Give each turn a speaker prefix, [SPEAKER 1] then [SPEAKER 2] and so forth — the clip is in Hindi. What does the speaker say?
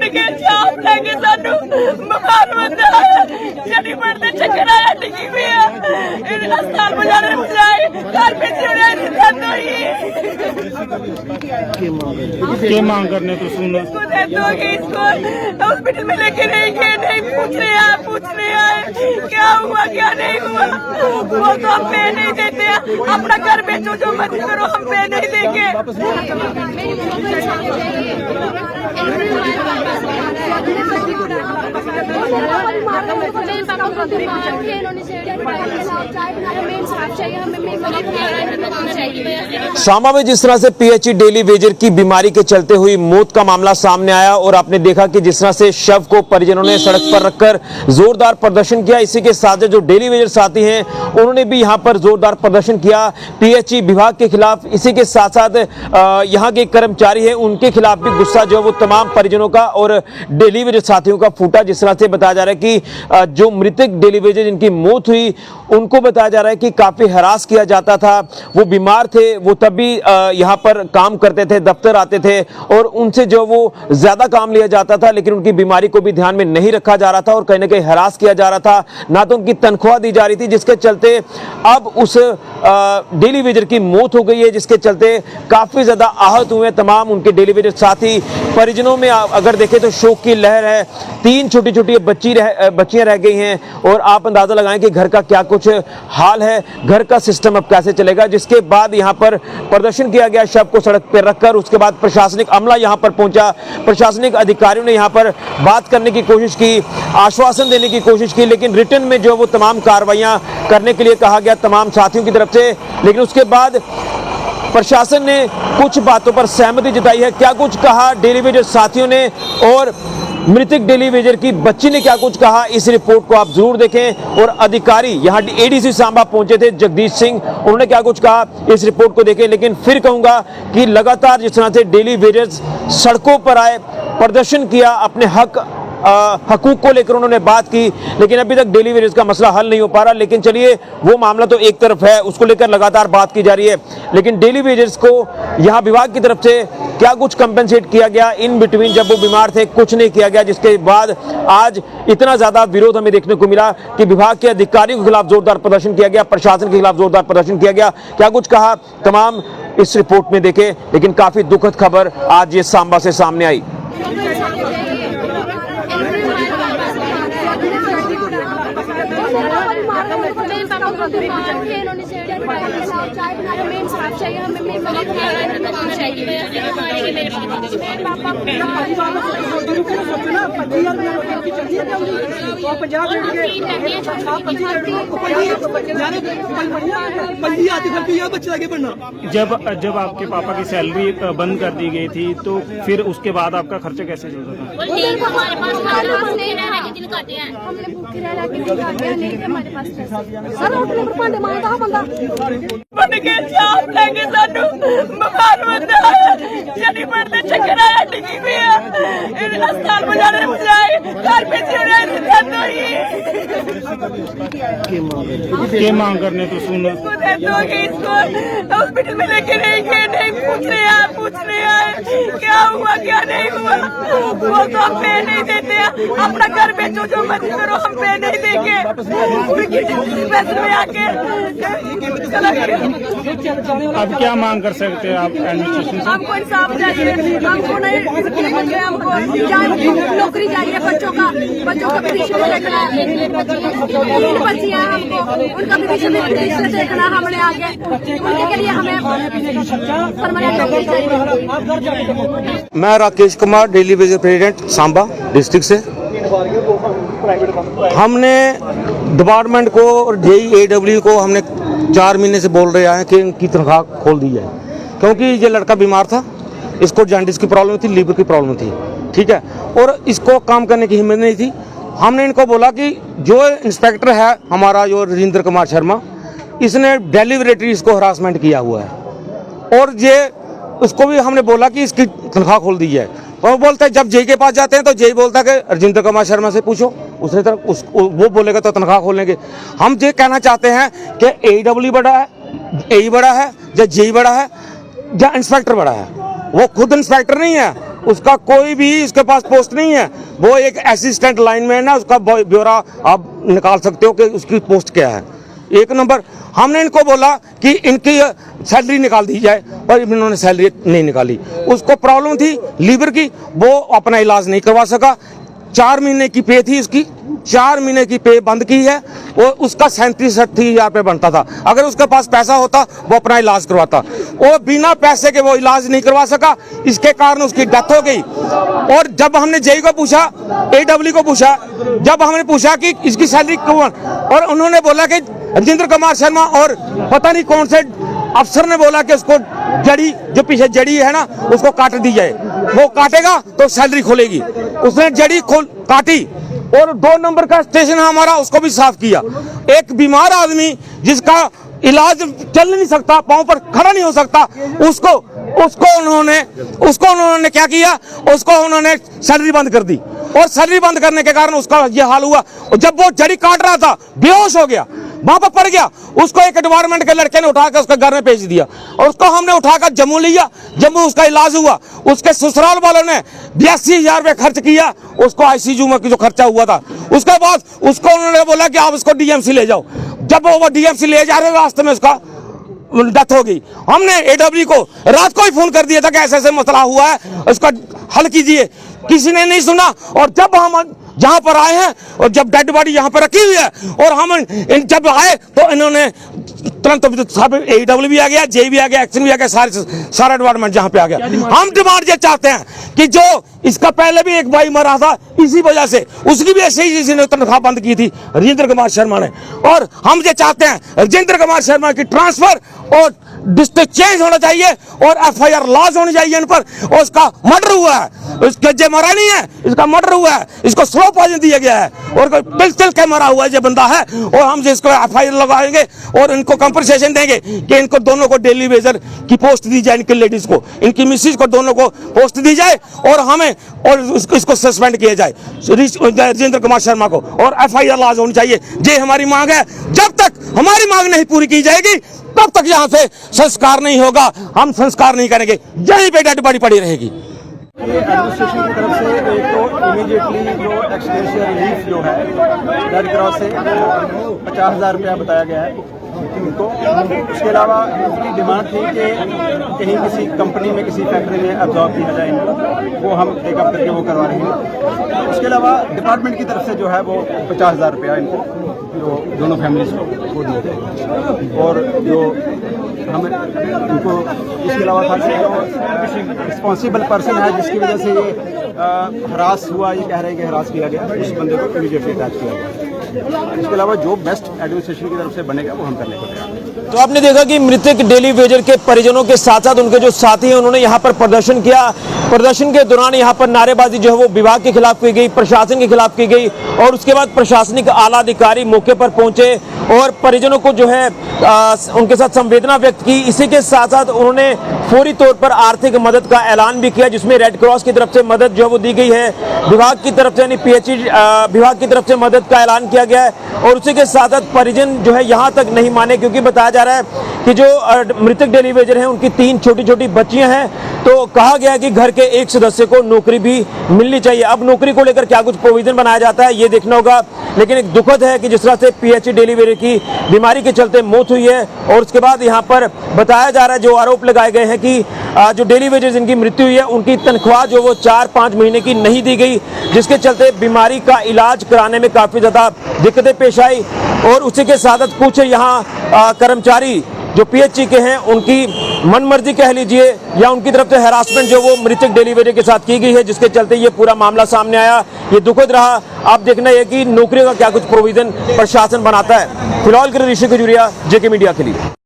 [SPEAKER 1] के छाप लगे सानू बुखार बंदा जड़ी पड़ते चक्कर आया टिकी हुई है अस्पताल में जाने जाए घर पे चिड़िया नहीं
[SPEAKER 2] क्या मांग करने तो सुनो
[SPEAKER 1] इसको हॉस्पिटल में लेके नहीं गए, नहीं पूछ रहे हैं क्या हुआ क्या नहीं हुआ। वो तो हम पे नहीं देते हैं, अपना घर बेचो जो मर्जी करो, हम पे नहीं देंगे।
[SPEAKER 3] सांबा में जिस तरह से पीएचई डेली वेजर की बीमारी के चलते हुई मौत का मामला सामने आया और आपने देखा कि जिस तरह से शव को परिजनों ने सड़क पर रखकर जोरदार प्रदर्शन किया, इसी के साथ जो डेली वेजर साथी हैं उन्होंने भी यहां पर जोरदार प्रदर्शन किया पीएचई विभाग के खिलाफ। इसी के साथ साथ यहां के कर्मचारी हैं उनके खिलाफ भी गुस्सा जो है वो तमाम परिजनों का और डेली वेजर साथियों का फूटा। जिस तरह से बताया जा रहा है कि जो मृतक डेली वेजर जिनकी मौत हुई उनको बताया जा रहा है कि काफी हरास किया जाता था, वो बीमार थे, वो तब भी यहाँ पर काम करते थे, दफ्तर आते थे और उनसे जो वो ज्यादा काम लिया जाता था, लेकिन उनकी बीमारी को भी ध्यान में नहीं रखा जा रहा था और कहीं ना कहीं हरास किया जा रहा था, ना तो उनकी तनख्वाह दी जा रही थी, जिसके चलते अब उस डेली वेजर की मौत हो गई है, जिसके चलते काफी ज्यादा आहत हुए तमाम उनके डेली वेजर साथी। परिजनों में अगर देखें तो शोक की लहर है, 3 छोटी छोटी बच्चियां रह गई हैं और आप अंदाजा लगाएं कि घर का क्या कुछ हाल है, घर का सिस्टम अब कैसे चलेगा। जिसके बाद यहां पर प्रदर्शन किया गया शव को सड़क पर रखकर, उसके बाद प्रशासनिक अमला यहां पर पहुंचा, प्रशासनिक अधिकारियों ने यहां पर बात करने की कोशिश की, आश्वासन देने की कोशिश की, लेकिन रिटर्न में जो वो तमाम कार्रवाइयां करने के लिए कहा गया तमाम साथियों की तरफ से, लेकिन उसके बाद प्रशासन ने कुछ बातों पर सहमति जताई है। क्या कुछ कहा डेली वेजर साथियों ने और मृतक डेली वेजर की बच्ची ने क्या कुछ कहा, इस रिपोर्ट को आप जरूर देखें। और अधिकारी यहाँ एडीसी सांबा पहुंचे थे जगदीश सिंह, उन्होंने क्या कुछ कहा इस रिपोर्ट को देखें। लेकिन फिर कहूंगा कि लगातार जिस तरह से डेली वेजर्स सड़कों पर आए, प्रदर्शन किया, अपने हकूक को लेकर उन्होंने बात की, लेकिन अभी तक डेली वेजर्स का मसला हल नहीं हो पा रहा। लेकिन चलिए वो मामला तो एक तरफ है, उसको लेकर लगातार बात की जा रही है, लेकिन डेली वेजर्स को यहाँ विभाग की तरफ से क्या कुछ कंपेंसेट किया गया इन बिटवीन, जब वो बीमार थे कुछ नहीं किया गया, जिसके बाद आज इतना ज्यादा विरोध हमें देखने को मिला कि विभाग के अधिकारियों के खिलाफ जोरदार प्रदर्शन किया गया, प्रशासन के खिलाफ जोरदार प्रदर्शन किया गया। क्या कुछ कहा तमाम इस रिपोर्ट में देखें। लेकिन काफी दुखद खबर आज ये सांबा से सामने आई।
[SPEAKER 2] जब आपके पापा की सैलरी बंद कर दी गई थी तो फिर उसके बाद आपका खर्चा कैसे चलता था?
[SPEAKER 1] बन के छाप लगे सानू बुखार बंदा जड़ी पड़ते चक्कर आया टिकी हुई है अस्पताल में जाने जाए घर पे चिड़िया नहीं।
[SPEAKER 2] क्या मांग करने तो सुनो
[SPEAKER 1] इसको हॉस्पिटल में लेके नहीं गए, नहीं पूछ रहे हैं क्या हुआ क्या नहीं हुआ। वो तो हम पे नहीं देते हैं, अपना घर बेचो जो मर्जी करो, हम पे नहीं देंगे।
[SPEAKER 2] अब क्या मांग कर सकते हैं आप एडमिनिस्ट्रेशन से?
[SPEAKER 1] हमको इंसाफ चाहिए, हमको नहीं हमको नौकरी चाहिए, बच्चों का भविष्य देखना है। 3 बच्चियां हमको उनका भविष्य देखना, हमने आगे उनके लिए हमें परमानेंट नौकरी चाहिए।
[SPEAKER 4] मैं Rakesh Kumar, daily Vaser president Samba district से। हमने डिपार्टमेंट को और JEAW को हमने 4 महीने से बोल रहे हैं कि इनकी तनख्वाह खोल दी जाए, क्योंकि ये लड़का बीमार था, इसको जॉन्डिस की प्रॉब्लम थी, लीवर की प्रॉब्लम थी, ठीक है, और इसको काम करने की हिम्मत नहीं थी। हमने इनको बोला कि जो इंस्पेक्टर है हमारा जो राजेंद्र कुमार शर्मा, इसने डेलीवरेटरीज को हरासमेंट किया हुआ है, और ये उसको भी हमने बोला कि इसकी तनख्वाह खोल दी जाए। और बोलते हैं जब जेई के पास जाते हैं तो जेई बोलता है कि राजेंद्र कुमार शर्मा से पूछो, उसने तरफ वो बोलेगा तो तनख्वाह खोलेंगे। हम ये कहना चाहते हैं कि AEW बड़ा है, AE बड़ा है, या जेई बड़ा है, या इंस्पेक्टर बड़ा है। वो खुद इंस्पेक्टर नहीं है, उसका कोई भी इसके पास पोस्ट नहीं है। वो एक असिस्टेंट लाइनमैन है, उसका ब्यौरा आप निकाल सकते हो कि उसकी पोस्ट क्या है। एक नंबर हमने इनको बोला कि इनकी सैलरी निकाल दी जाए, पर इन्होंने सैलरी नहीं निकाली। उसको प्रॉब्लम थी लीवर की, वो अपना इलाज नहीं करवा सका। 4 महीने की पे थी उसकी, 4 महीने की पे बंद की है। वो उसका 37-38 रुपये बनता था। अगर उसके पास पैसा होता वो अपना इलाज करवाता। वो बिना पैसे के वो इलाज नहीं करवा सका, इसके कारण उसकी डेथ हो गई। और जब हमने जेई को पूछा, AW को पूछा, जब हमने पूछा कि इसकी सैलरी कौन, और उन्होंने बोला कि राजेंद्र कुमार शर्मा और पता नहीं कौन से अफसर ने बोला कि उसको जड़ी, जो पीछे जड़ी है ना, उसको काट दी जाए। वो काटेगा तो सैलरी खुलेगी। उसने जड़ी काटी और 2 नंबर का स्टेशन है हमारा, उसको भी साफ किया। एक बीमार आदमी जिसका इलाज चल नहीं सकता, पांव पर खड़ा नहीं हो सकता, उसको उन्होंने क्या किया, उसको उन्होंने सैलरी बंद कर दी। और सैलरी बंद करने के कारण उसका ये हाल हुआ। और जब वो जड़ी काट रहा था बेहोश हो गया, वहां पर पड़ गया। उसको एक डिपार्टमेंट के लड़के ने उठाकर उसके घर में भेज दिया और उसको हमने उठाकर जम्मू लिया। जम्मू उसका इलाज हुआ। उसके ससुराल वालों ने 82,000 रुपये खर्च किया उसको ICU में जो खर्चा हुआ था। उसके बाद उसको उन्होंने बोला कि आप उसको DMC ले जाओ। जब वो DMC ले जा रहे रास्ते में उसका डेथ हो गई। हमने AW को रात को ही फोन कर दिया था कि ऐसे ऐसे मसला हुआ है, इसका हल कीजिए। किसी ने नहीं सुना। और जब हम जहां पर आए हैं और जब डेड बॉडी यहाँ पर रखी हुई है और हम जब आए तो इन्होंने तुरंत सब AW भी आ गया, जे भी आ गया, एक्शन भी आ गया, सारा डिपार्टमेंट जहां पे आ गया। हम डिमांड ये चाहते हैं कि जो इसका पहले भी एक भाई मरा था इसी वजह से, उसकी भी ऐसे ही किसी ने तनख्वाह बंद की थी, राजेंद्र कुमार शर्मा ने। और हम ये चाहते हैं राजेंद्र कुमार शर्मा की ट्रांसफर और डिस्ट्रिक्ट चेंज होना चाहिए और FIR लॉज होनी चाहिए इन पर। और उसका मर्डर हुआ है, इसका जे मरा नहीं है, इसका मर्डर हुआ है, इसको स्लो पॉइजन दिया गया है और पिल के मरा हुआ है ये बंदा है। और हम इसको FIR लगाएंगे और इनको कंपनसेशन देंगे कि इनको दोनों को डेली वेजर की पोस्ट दी जाए, इनकी लेडीज को, इनकी मिसिज को, दोनों को पोस्ट दी जाए और हमें और इसको सस्पेंड किया जाए राजेंद्र कुमार शर्मा को। और FIR लॉज होनी चाहिए, ये हमारी मांग है। जब तक हमारी मांग नहीं पूरी की जाएगी तब तक यहाँ से संस्कार नहीं होगा, हम संस्कार नहीं करेंगे, यहीं पे डेड बॉडी पड़ी रहेगी।
[SPEAKER 5] एडमिनिस्ट्रेशन की तरफ से एक तो इमीडिएटली जो एक्सग्रेशिया रिलीफ जो है रेड क्रॉस से 50,000 रुपया बताया गया है उनको। उसके अलावा उनकी डिमांड थी कि कहीं किसी कंपनी में, किसी फैक्ट्री में अब्जॉर्ब किया जाए इनको, वो हम टेकअप करके वो करवा रहे हैं। उसके अलावा डिपार्टमेंट की तरफ से जो है वो 50,000 रुपया इनको, जो दोनों फैमिलीज को वो दिए थे। और जो हमें इनको इसके अलावा था कि जो रिस्पॉन्सिबल पर्सन है जिसकी वजह से ये हरास हुआ, ये कह रहे हैं कि हरास किया गया, उस बंदे को इमीडिएटली अटैच किया गया। इसके अलावा जो बेस्ट एडमिनिस्ट्रेशन की तरफ से बनेगा वो हम करने को तैयार हैं।
[SPEAKER 3] तो आपने देखा कि मृतक डेली वेजर के परिजनों के साथ साथ उनके जो साथी हैं उन्होंने यहाँ पर प्रदर्शन किया। प्रदर्शन के दौरान यहाँ पर नारेबाजी जो है वो विभाग के खिलाफ की गई, प्रशासन के खिलाफ की गई और उसके बाद प्रशासनिक आला अधिकारी मौके पर पहुंचे और परिजनों को जो है उनके साथ संवेदना व्यक्त की। इसी के साथ साथ उन्होंने फौरी तौर पर आर्थिक मदद का ऐलान भी किया, जिसमें रेड क्रॉस की तरफ से मदद जो है वो दी गई है, विभाग की तरफ से यानी PHE विभाग की तरफ से मदद का ऐलान किया गया है। और उसी के साथ साथ परिजन जो है यहाँ तक नहीं माने, क्योंकि बताया जा रहा है कि जो मृतक डेली वेजर हैं उनकी 3 छोटी छोटी बच्चियां हैं। तो कहा गया कि घर के एक सदस्य को नौकरी भी मिलनी चाहिए। अब नौकरी को लेकर क्या कुछ प्रोविजन बनाया जाता है ये देखना होगा, लेकिन एक दुखद है कि जिस तरह से PHE डेली वेजर की बीमारी के चलते मौत हुई है। और उसके बाद यहाँ पर बताया जा रहा है, जो आरोप लगाए गए हैं कि जो डेली वेजर जिनकी मृत्यु हुई है उनकी तनख्वाह जो वो 4-5 महीने की नहीं दी गई, जिसके चलते बीमारी का इलाज कराने में काफ़ी ज़्यादा दिक्कतें पेश आई। और उसी के साथ कुछ यहाँ कर्मचारी जो PHE के हैं उनकी मनमर्जी कह लीजिए या उनकी तरफ से हैरासमेंट जो वो मृतक डेली वेजर के साथ की गई है, जिसके चलते ये पूरा मामला सामने आया। ये दुखद रहा। अब देखना है कि नौकरी का क्या कुछ प्रोविजन प्रशासन बनाता है। फिलहाल के लिए ऋषि खजूरिया, JK मीडिया के लिए।